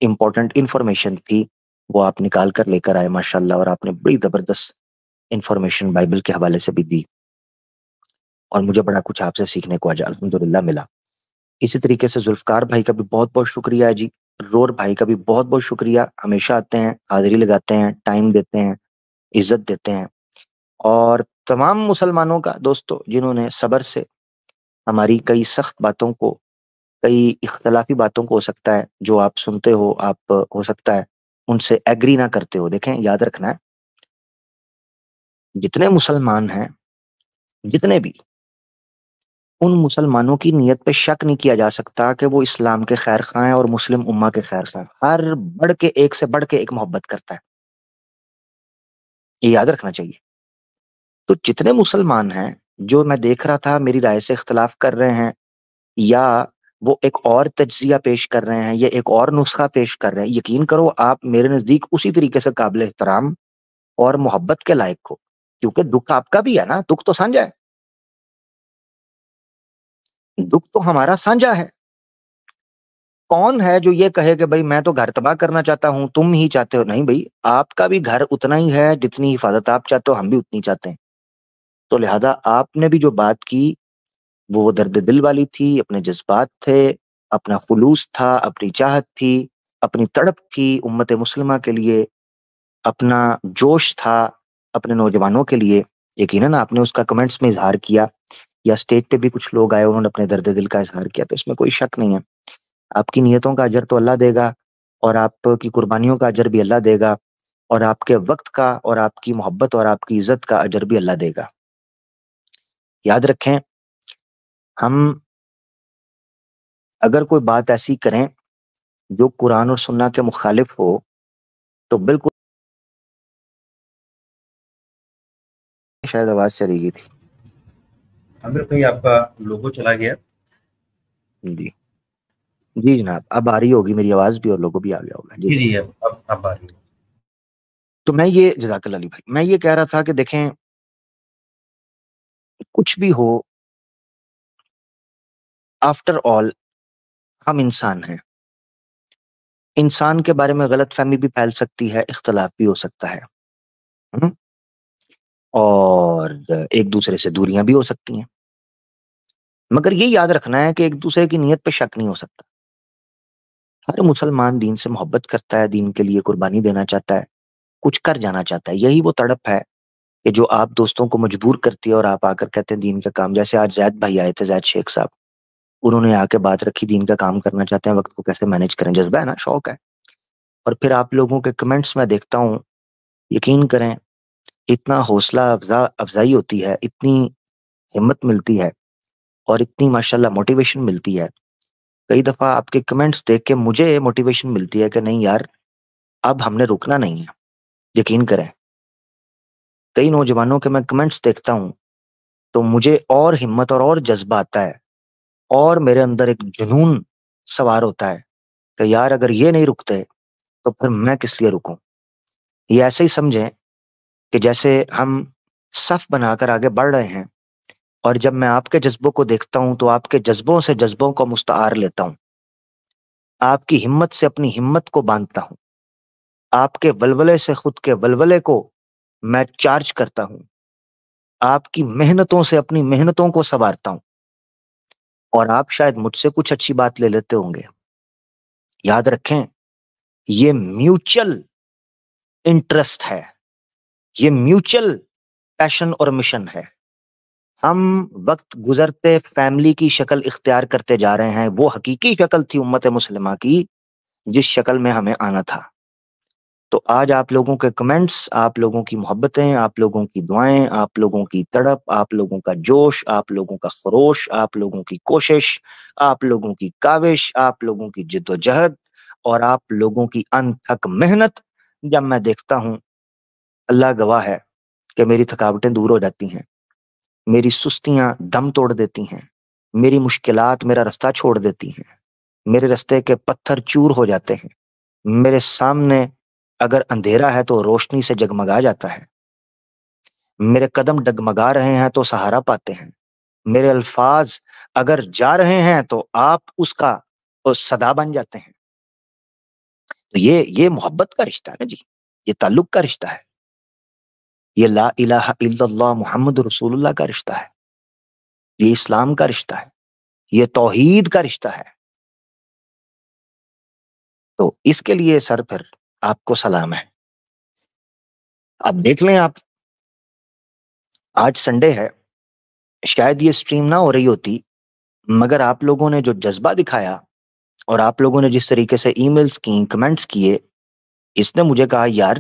امپورٹنٹ انفارمیشن تھی وہ آپ نکال کر لے کر آئے ماشاءاللہ, اور آپ نے بڑی زبردست انفارمیشن بائبل کے حوالے سے بھی دی, اور مجھے بڑا کچھ آپ سے سیکھنے کو آج الحمدللہ ملا. اسی طریقے سے ذوالفقار بھائی کا بھی بہت بہت شکریہ ہے جی, رور بھائی کا بھی بہت بہت شکریہ, ہمیشہ آتے ہیں, حاضری لگاتے ہیں, ٹائم دیتے ہیں, عزت دیتے ہیں. اور تمام مسلمانوں کا دوستو جنہوں نے صبر سے ہماری کئی سخت باتوں کو, کئی اختلافی باتوں کو ہو سکتا ہے جو آپ سنتے ہو, آپ ہو سکتا ہے ان سے ایگری نہ کرتے ہو. دیکھیں یاد رکھنا ہے جتنے مسلمان ہیں, جتنے بھی, ان مسلمانوں کی نیت پہ شک نہیں کیا جا سکتا کہ وہ اسلام کے خیر خواہ ہیں اور مسلم امہ کے خیر خواہ. ہر بڑھ کے ایک سے بڑھ کے ایک محبت کرتا ہے, یہ یاد رکھنا چاہیے. تو جتنے مسلمان ہیں جو میں دیکھ رہا تھا میری رائے سے اختلاف کر رہے ہیں، یا وہ ایک اور تجزیہ پیش کر رہے ہیں، یا ایک اور نسخہ پیش کر رہے ہیں، یقین کرو آپ میرے نزدیک اسی طریقے سے قابل احترام اور محبت کے لائق ہو، کیونکہ دکھ آپ کا بھی ہے نا، دکھ تو سانجھا ہے، دکھ تو ہمارا سانجھا ہے۔ کون ہے جو یہ کہے کہ بھائی میں تو گھر تباہ کرنا چاہتا ہوں، تم ہی چاہتے ہو؟ نہیں بھائی، آپ کا بھی گھر اتنا ہی ہے، جتنی حفاظت آپ چاہتے ہو ہم بھی اتنی چاہتے ہیں۔ تو لہذا آپ نے بھی جو بات کی وہ درد دل والی تھی، اپنے جذبات تھے، اپنا خلوص تھا، اپنی چاہت تھی، اپنی تڑپ تھی امت مسلمہ کے لیے، اپنا جوش تھا اپنے نوجوانوں کے لیے۔ یقیناً آپ نے اس کا کمنٹس میں اظہار کیا، یا اسٹیج پہ بھی کچھ لوگ آئے انہوں نے اپنے درد دل کا اظہار کیا، تو اس میں کوئی شک نہیں ہے۔ آپ کی نیتوں کا اجر تو اللہ دے گا، اور آپ کی قربانیوں کا اجر بھی اللہ دے گا، اور آپ کے وقت کا اور آپ کی محبت اور آپ کی عزت کا اجر بھی اللہ دے گا۔ یاد رکھیں، ہم اگر کوئی بات ایسی کریں جو قرآن اور سنہ کے مخالف ہو تو بالکل، شاید آواز چلی گئی تھی۔ عامر بھائی آپ کا لوگو چلا گیا۔ جی جی جناب، اب آ رہی ہوگی میری آواز بھی اور لوگو بھی آ گیا ہوگا۔ جی جی اب آ رہی ہے۔ تو میں یہ، جزاک اللہ علی بھائی، میں یہ کہہ رہا تھا کہ دیکھیں، کچھ بھی ہو، آفٹر آل ہم انسان ہیں، انسان کے بارے میں غلط فہمی بھی پھیل سکتی ہے، اختلاف بھی ہو سکتا ہے، اور ایک دوسرے سے دوریاں بھی ہو سکتی ہیں، مگر یہ یاد رکھنا ہے کہ ایک دوسرے کی نیت پہ شک نہیں ہو سکتا۔ ہر مسلمان دین سے محبت کرتا ہے، دین کے لیے قربانی دینا چاہتا ہے، کچھ کر جانا چاہتا ہے۔ یہی وہ تڑپ ہے کہ جو آپ دوستوں کو مجبور کرتی ہے اور آپ آ کر کہتے ہیں دین کا کام، جیسے آج زید بھائی آئے تھے، زید شیخ صاحب، انہوں نے آ کے بات رکھی دین کا کام کرنا چاہتے ہیں، وقت کو کیسے مینج کریں، جذبہ ہے نا، شوق ہے۔ اور پھر آپ لوگوں کے کمنٹس میں دیکھتا ہوں، یقین کریں اتنا حوصلہ افزائی ہوتی ہے، اتنی ہمت ملتی ہے، اور اتنی ماشاءاللہ موٹیویشن ملتی ہے۔ کئی دفعہ آپ کے کمنٹس دیکھ کے مجھے موٹیویشن ملتی ہے کہ نہیں یار، اب ہم نے رکنا نہیں ہے۔ یقین کریں، کئی نوجوانوں کے میں کمنٹس دیکھتا ہوں تو مجھے اور ہمت اور جذبہ آتا ہے، اور میرے اندر ایک جنون سوار ہوتا ہے کہ یار اگر یہ نہیں رکتے تو پھر میں کس لیے رکوں۔ یہ ایسے ہی سمجھیں کہ جیسے ہم صف بنا کر آگے بڑھ رہے ہیں، اور جب میں آپ کے جذبوں کو دیکھتا ہوں تو آپ کے جذبوں سے جذبوں کو مستعار لیتا ہوں، آپ کی ہمت سے اپنی ہمت کو باندھتا ہوں، آپ کے ولولے سے خود کے ولولے کو میں چارج کرتا ہوں، آپ کی محنتوں سے اپنی محنتوں کو سنوارتا ہوں، اور آپ شاید مجھ سے کچھ اچھی بات لے لیتے ہوں گے۔ یاد رکھیں، یہ میوچل انٹرسٹ ہے، یہ میوچل پیشن اور مشن ہے۔ ہم وقت گزرتے فیملی کی شکل اختیار کرتے جا رہے ہیں، وہ حقیقی شکل تھی امت مسلمہ کی جس شکل میں ہمیں آنا تھا۔ تو آج آپ لوگوں کے کمنٹس، آپ لوگوں کی محبتیں، آپ لوگوں کی دعائیں، آپ لوگوں کی تڑپ، آپ لوگوں کا جوش، آپ لوگوں کا خروش، آپ لوگوں کی کوشش، آپ لوگوں کی کاوش، آپ لوگوں کی جد و جہد، اور آپ لوگوں کی انتھک محنت جب میں دیکھتا ہوں، اللہ گواہ ہے کہ میری تھکاوٹیں دور ہو جاتی ہیں، میری سستیاں دم توڑ دیتی ہیں، میری مشکلات میرا رستہ چھوڑ دیتی ہیں، میرے رستے کے پتھر چور ہو جاتے ہیں، میرے سامنے اگر اندھیرا ہے تو روشنی سے جگمگا جاتا ہے، میرے قدم ڈگمگا رہے ہیں تو سہارا پاتے ہیں، میرے الفاظ اگر جا رہے ہیں تو آپ اس کا صدا بن جاتے ہیں۔ تو یہ محبت کا رشتہ ہے نا جی، یہ تعلق کا رشتہ ہے، یہ لا الہ الا اللہ محمد رسول اللہ کا رشتہ ہے، یہ اسلام کا رشتہ ہے، یہ توحید کا رشتہ ہے۔ تو اس کے لیے سر پھر آپ کو سلام ہے۔ آپ دیکھ لیں، آپ آج سنڈے ہے، شاید یہ سٹریم نہ ہو رہی ہوتی، مگر آپ لوگوں نے جو جذبہ دکھایا اور آپ لوگوں نے جس طریقے سے ای میلز کی، کمنٹس کیے، اس نے مجھے کہا یار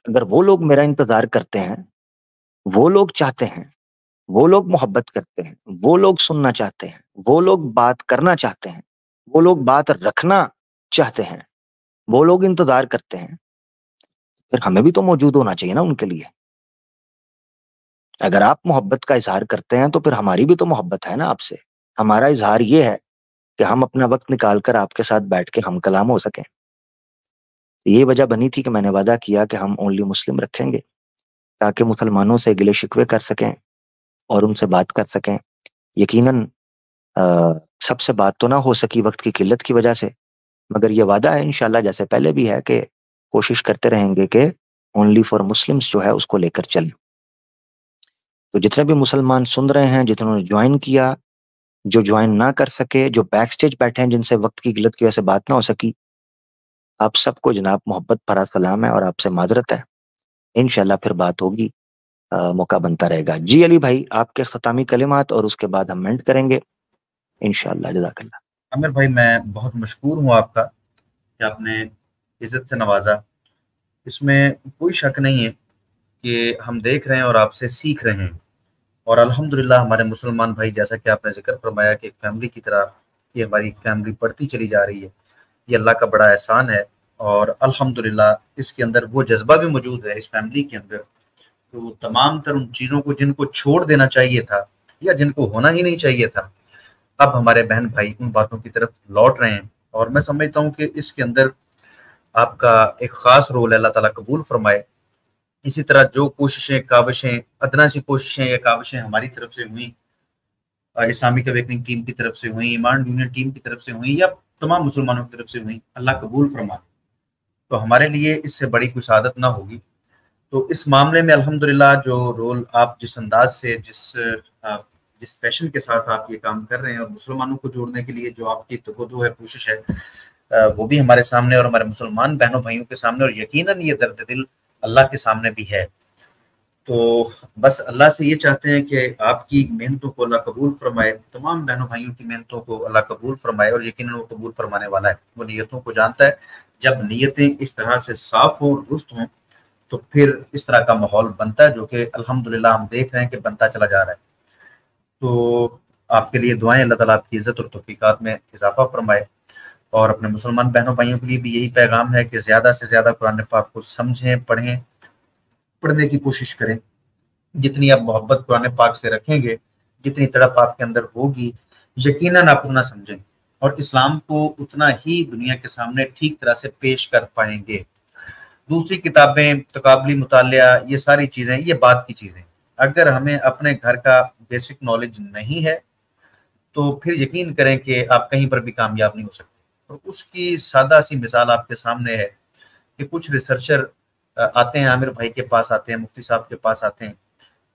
اگر وہ لوگ میرا انتظار کرتے ہیں، وہ لوگ چاہتے ہیں، وہ لوگ محبت کرتے ہیں، وہ لوگ سننا چاہتے ہیں، وہ لوگ بات کرنا چاہتے ہیں، وہ لوگ بات رکھنا چاہتے ہیں، وہ لوگ انتظار کرتے ہیں، پھر ہمیں بھی تو موجود ہونا چاہیے نا ان کے لیے۔ اگر آپ محبت کا اظہار کرتے ہیں تو پھر ہماری بھی تو محبت ہے نا آپ سے. ہمارا اظہار یہ ہے کہ ہم اپنا وقت نکال کر آپ کے ساتھ بیٹھ کے ہم کلام ہو سکیں. یہ وجہ بنی تھی کہ میں نے وعدہ کیا کہ ہم اونلی مسلم رکھیں گے تاکہ مسلمانوں سے گلے شکوے کر سکیں اور ان سے بات کر سکیں. یقیناً سب سے بات تو نہ ہو سکی وقت کی قلت کی وجہ سے، مگر یہ وعدہ ہے انشاءاللہ جیسے پہلے بھی ہے کہ کوشش کرتے رہیں گے کہ اونلی فار مسلمز جو ہے اس کو لے کر چلیں. تو جتنے بھی مسلمان سن رہے ہیں، جتنوں نے جوائن کیا، جو جوائن نہ کر سکے، جو بیک سٹیج بیٹھے ہیں جن سے وقت کی قلت کی وجہ سے بات نہ ہو سکی، آپ سب کو جناب محبت بھرا سلام ہے اور آپ سے معذرت ہے. انشاءاللہ پھر بات ہوگی، موقع بنتا رہے گا. جی علی بھائی، آپ کے اختتامی کلمات اور اس کے بعد ہم اینڈ کریں گے انشاءاللہ. جزاک اللہ. عامر بھائی میں بہت مشکور ہوں آپ کا کہ آپ نے عزت سے نوازا. اس میں کوئی شک نہیں ہے کہ ہم دیکھ رہے ہیں اور آپ سے سیکھ رہے ہیں، اور الحمدللہ ہمارے مسلمان بھائی، جیسا کہ آپ نے ذکر فرمایا کہ ایک فیملی کی طرح یہ ہماری فیملی بڑھتی چلی جا رہی ہے، یہ اللہ کا بڑا احسان ہے. اور الحمدللہ اس کے اندر وہ جذبہ بھی موجود ہے اس فیملی کے اندر، تو تمام تر ان چیزوں کو جن کو چھوڑ دینا چاہیے تھا یا جن کو ہونا ہی نہیں چاہیے تھا، اب ہمارے بہن بھائی ان باتوں کی طرف لوٹ رہے ہیں. اور میں سمجھتا ہوں کہ اس کے اندر آپ کا ایک خاص رول ہے، اللہ تعالیٰ قبول فرمائے. اسی طرح جو کوششیں، کاوشیں، ادنا سی کوششیں یا کاوشیں ہماری طرف سے ہوئیں، اسلامک اویکننگ ٹیم کی طرف سے ہوئیں، ایمان یونین ٹیم کی طرف سے ہوئیں، یا تمام مسلمانوں کی طرف سے ہوئیں، اللہ قبول فرمائے. تو ہمارے لیے اس سے بڑی کوئی سعادت نہ ہوگی. تو اس معاملے میں الحمدللہ جو رول آپ جس انداز سے، جس پیشن کے ساتھ آپ یہ کام کر رہے ہیں اور مسلمانوں کو جوڑنے کے لیے جو آپ کی تگودو ہے، کوشش ہے، وہ بھی ہمارے سامنے اور ہمارے مسلمان بہنوں بھائیوں کے سامنے، اور یقیناً یہ درد دل اللہ کے سامنے بھی ہے. تو بس اللہ سے یہ چاہتے ہیں کہ آپ کی محنتوں کو اللہ قبول فرمائے، تمام بہنوں بھائیوں کی محنتوں کو اللہ قبول فرمائے، اور یقیناً وہ قبول فرمانے والا ہے، وہ نیتوں کو جانتا ہے. جب نیتیں اس طرح سے صاف ہوں، درست ہوں، تو پھر اس طرح کا ماحول بنتا ہے، جو کہ الحمدللہ ہم دیکھ رہے ہیں کہ بنتا چلا جا رہا ہے. تو آپ کے لیے دعائیں، اللہ تعالیٰ آپ کی عزت اور توفیقات میں اضافہ فرمائے. اور اپنے مسلمان بہنوں بھائیوں کے لیے بھی یہی پیغام ہے کہ زیادہ سے زیادہ قرآن پاک کو سمجھیں، پڑھیں، پڑھنے کی کوشش کریں. جتنی آپ محبت قرآن پاک سے رکھیں گے، جتنی تڑپ آپ کے اندر ہوگی، یقیناً آپ اتنا سمجھیں اور اسلام کو اتنا ہی دنیا کے سامنے ٹھیک طرح سے پیش کر پائیں گے. دوسری کتابیں، تقابلی مطالعہ، یہ ساری چیزیں یہ بات کی چیزیں، اگر ہمیں اپنے گھر کا بیسک نالج نہیں ہے تو پھر یقین کریں کہ آپ کہیں پر بھی کامیاب نہیں ہو سکتے. اور اس کی سادہ سی مثال آپ کے سامنے ہے کہ کچھ ریسرچر آتے ہیں، عامر بھائی کے پاس آتے ہیں، مفتی صاحب کے پاس آتے ہیں،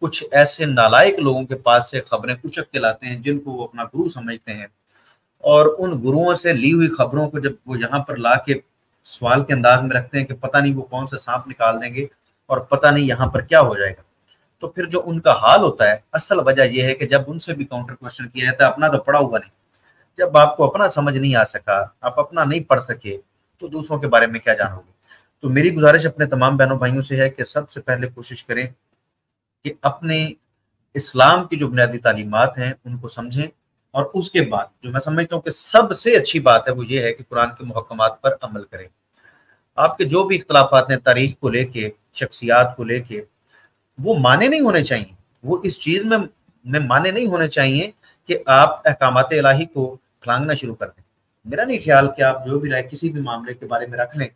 کچھ ایسے نالائق لوگوں کے پاس سے خبریں اچک کے لاتے ہیں جن کو وہ اپنا گرو سمجھتے ہیں، اور ان گروؤں سے لی ہوئی خبروں کو جب وہ یہاں پر لا کے سوال کے انداز میں رکھتے ہیں کہ پتہ نہیں وہ کون سے سانپ نکال دیں گے اور پتہ نہیں یہاں پر کیا ہو جائے گا، تو پھر جو ان کا حال ہوتا ہے، اصل وجہ یہ ہے کہ جب ان سے بھی کاؤنٹر کوشچن کیا جاتا ہے، اپنا تو پڑھا ہوا نہیں. جب آپ کو اپنا سمجھ نہیں آ سکا، آپ اپنا نہیں پڑھ سکے، تو دوسروں کے بارے میں کیا جانو گے. تو میری گزارش اپنے تمام بہنوں بھائیوں سے ہے کہ سب سے پہلے کوشش کریں کہ اپنے اسلام کی جو بنیادی تعلیمات ہیں ان کو سمجھیں، اور اس کے بعد جو میں سمجھتا ہوں کہ سب سے اچھی بات ہے وہ یہ ہے کہ قرآن کے محکمات پر عمل کریں. آپ کے جو بھی اختلافات ہیں تاریخ کو لے کے، شخصیات کو لے کے، وہ مانے نہیں ہونے چاہیے. وہ اس چیز میں مانے نہیں ہونے چاہیے کہ آپ احکامات الہی کو کھلانگنا شروع کر دیں. میرا نہیں خیال کہ آپ جو بھی رائے کسی بھی معاملے کے بارے میں رکھ لیں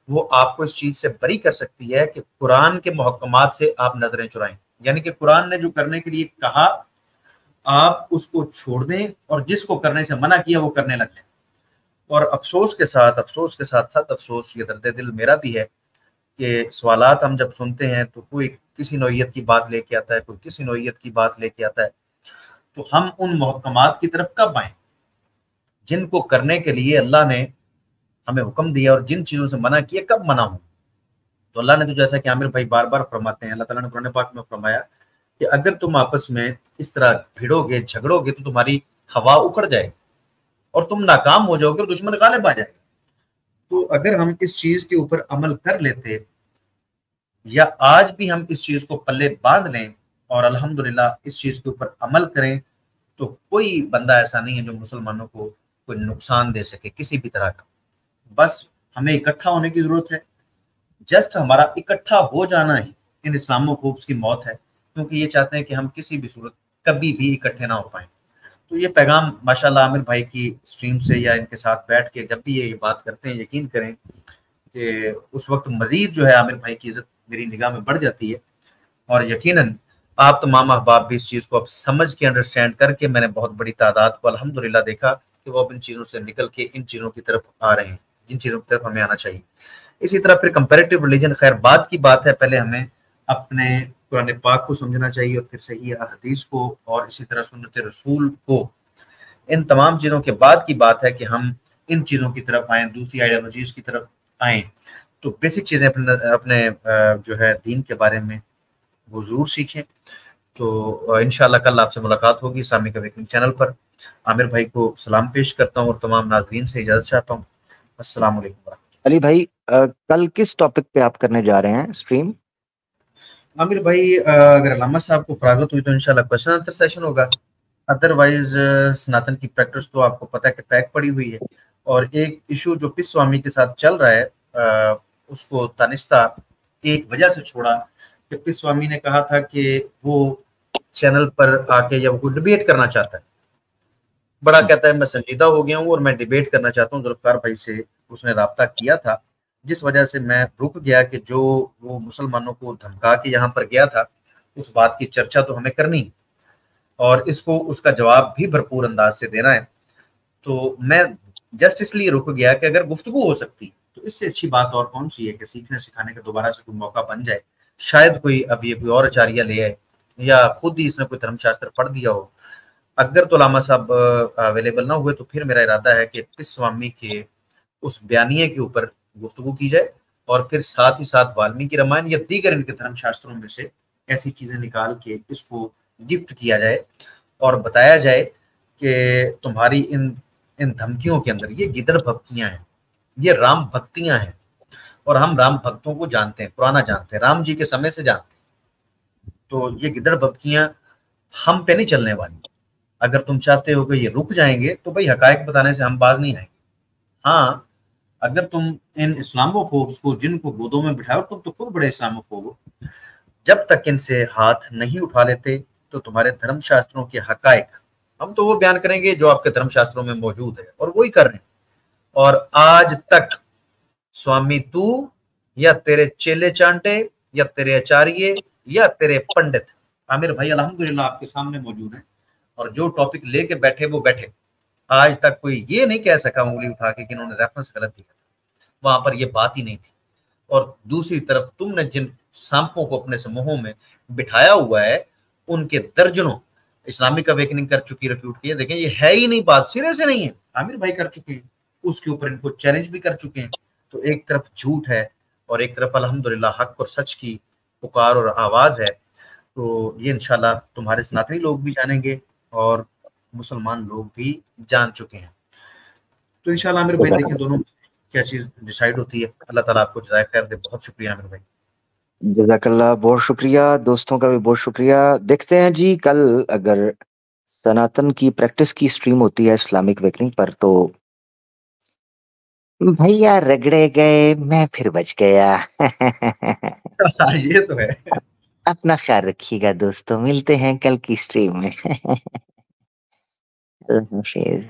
وہ آپ کو اس چیز سے بری کر سکتی ہے کہ قرآن کے محکمات سے آپ نظریں چرائیں. یعنی کہ قرآن نے جو کرنے کے لیے کہا آپ اس کو چھوڑ دیں اور جس کو کرنے سے منع کیا وہ کرنے لگ جائیں. اور افسوس کے ساتھ ساتھ افسوس، یہ درد دل میرا بھی ہے کہ سوالات ہم جب سنتے ہیں تو کوئی کسی نوعیت کی بات لے کے آتا ہے، کوئی کسی نوعیت کی بات لے کے آتا ہے، تو ہم ان محکمات کی طرف کب آئیں جن کو کرنے کے لیے اللہ نے ہمیں حکم دیا، اور جن چیزوں سے منع کیا کب منع ہوں. تو اللہ نے تو جیسا کہ عامر بھائی بار بار فرماتے ہیں، اللہ تعالیٰ نے قرآن پاک میں فرمایا کہ اگر تم آپس میں اس طرح بھیڑو گے، جھگڑو گے، تو تمہاری ہوا اکھڑ جائے گی اور تم ناکام ہو جاؤ گے اور دشمن غالب آ جائے گا. تو اگر ہم اس چیز کے اوپر عمل کر لیتے، یا آج بھی ہم اس چیز کو پلے باندھ لیں اور الحمدللہ اس چیز کے اوپر عمل کریں، تو کوئی بندہ ایسا نہیں ہے جو مسلمانوں کو کوئی نقصان دے سکے کسی بھی طرح کا. بس ہمیں اکٹھا ہونے کی ضرورت ہے. جسٹ ہمارا اکٹھا ہو جانا ہی ان اسلام و خوبس کی موت ہے، کیونکہ یہ چاہتے ہیں کہ ہم کسی بھی صورت کبھی بھی اکٹھے نہ ہو پائیں. تو یہ پیغام ماشاءاللہ عامر بھائی کی اسٹریم سے یا ان کے ساتھ بیٹھ کے جب بھی یہ بات کرتے ہیں یقین کریں کہ اس وقت مزید جو ہے عامر بھائی کی عزت میری نگاہ میں بڑھ جاتی ہے. اور یقیناً آپ تمام احباب بھی اس چیز کو اب سمجھ کے انڈرسٹینڈ کر کے میں نے بہت بڑی تعداد کو الحمدللہ دیکھا کہ وہ اب ان چیزوں سے نکل کے ان چیزوں کی طرف آ رہے ہیں جن چیزوں کی طرف ہمیں آنا چاہیے. اسی طرح پھر کمپیریٹیو ریلیجن، خیر بات کی بات ہے، پہلے ہمیں اپنے قرآن پاک کو سمجھنا چاہیے اور پھر صحیح حدیث کو اور اسی طرح سنت رسول کو. ان تمام چیزوں کے بعد کی بات ہے کہ ہم ان چیزوں کی طرف آئیں، دوسری آئیڈیالوجیز کی طرف آئیں. تو بیسک چیزیں اپنے جو ہے دین کے بارے میں وہ ضرور سیکھیں. تو انشاءاللہ کل آپ سے ملاقات ہوگی اسلامک اویکننگ چینل پر. عامر بھائی کو سلام پیش کرتا ہوں اور تمام ناظرین سے اجازت چاہتا ہوں. السلام علیکم. علی بھائی کل کس ٹاپک پہ آپ کرنے جا رہے ہیں اسٹریم؟ عامر بھائی اگر علامہ صاحب کو فراغت ہوئی تو انشاءاللہ کوسچن آنسر سیشن ہوگا. ادروائز سناتن کی پریکٹس تو آپ کو پتہ ہے کہ پیک پڑی ہوئی ہے. اور ایک ایشو جو پس سوامی کے ساتھ چل رہا ہے اس کو تانستہ ایک وجہ سے چھوڑا کہ پس سوامی نے کہا تھا کہ وہ چینل پر آ کے یا وہ ڈیبیٹ کرنا چاہتا ہے. بڑا کہتا ہے میں سنجیدہ ہو گیا ہوں اور میں ڈیبیٹ کرنا چاہتا ہوں. ذوالفقار بھائی سے اس نے رابطہ کیا تھا جس وجہ سے میں رک گیا کہ جو وہ مسلمانوں کو دھمکا کے یہاں پر گیا تھا اس بات کی چرچا تو ہمیں کرنی اور اس کو اس کا جواب بھی بھرپور انداز سے دینا ہے. تو میں جسٹ اس لیے رک گیا کہ اگر گفتگو ہو سکتی تو اس سے اچھی بات اور کون سی ہے کہ سیکھنے سکھانے کا دوبارہ سے کوئی موقع بن جائے. شاید کوئی اب یہ کوئی اور اچاریہ لے آئے یا خود ہی اس نے کوئی دھرم شاستر پڑھ دیا ہو. اگر تو علامہ صاحب اویلیبل نہ ہوئے تو پھر میرا ارادہ ہے کہ پس سوامی کے اس بیانیے کے اوپر گفتگو کی جائے اور پھر ساتھ ہی ساتھ والمیکی رامائن یا دیگر ان کے دھرم شاستروں میں سے ایسی چیزیں نکال کے اس کو گفٹ کیا جائے اور بتایا جائے کہ تمہاری ان دھمکیوں کے اندر یہ گدڑ بھکتیاں ہیں، یہ رام بھکتیاں ہیں. اور ہم رام بھکتوں کو جانتے ہیں، پرانا جانتے ہیں، رام جی کے سمے سے جانتے ہیں. تو یہ گدڑ بھکتیاں ہم پہ نہیں چلنے والی. اگر تم چاہتے ہو کہ یہ رک جائیں گے تو بھائی حقائق بتانے سے ہم باز نہیں آئیں گے. ہاں اگر تم ان اسلامو فوبس کو جن کو گودوں میں بٹھاؤ، تم تو خود بڑے اسلامو فوب ہو، جب تک ان سے ہاتھ نہیں اٹھا لیتے تو تمہارے دھرم شاستروں کے حقائق ہم تو وہ بیان کریں گے جو آپ کے دھرم شاستروں میں موجود ہے اور وہی کر رہے ہیں. اور آج تک سوامی تو یا تیرے چیلے چانٹے یا تیرے اچاریے یا تیرے پنڈت عامر بھائی الحمدللہ آپ کے سامنے موجود ہیں اور جو ٹاپک لے کے بیٹھے وہ بیٹھے. آج تک کوئی یہ نہیں کہہ سکا انگلی اٹھا کے کہ انہوں نے ریفرنس غلط دیا تھا، وہاں پر یہ بات ہی نہیں تھی. اور دوسری طرف تم نے جن سانپوں کو اپنے سموہوں میں بٹھایا ہوا ہے ان کے درجنوں اسلامک اویکننگ کر چکی، ریفیوٹ کیے. دیکھیں یہ ہے ہی نہیں، بات سرے سے نہیں ہے. عامر بھائی کر چکے ہیں، اس کے اوپر ان کو چیلنج بھی کر چکے ہیں. تو ایک طرف جھوٹ ہے اور ایک طرف الحمدللہ حق اور سچ کی پکار اور آواز ہے. تو یہ انشاءاللہ تمہارے سناتنی لوگ بھی جانیں گے اور مسلمان لوگ بھی جان چکے ہیں. تو انشاءاللہ عامر بھائی دیکھیں دونوں کیا چیز ڈیسائیڈ ہوتی ہے. اللہ تعالیٰ آپ کو جزائے خیر دے. بہت شکریہ عامر بھائی. جزاک اللہ، بہت شکریہ. دوستوں کا بھی بہت شکریہ. دیکھتے ہیں جی کل اگر سناتن کی پریکٹس کی اسٹریم ہوتی ہے اسلامک اویکننگ پر تو بھیا رگڑے گئے میں پھر بچ گیا. یہ تو ہے. اپنا خیال رکھیے گا دوستوں، ملتے ہیں کل کی اسٹریم میں. اللہ حافظ.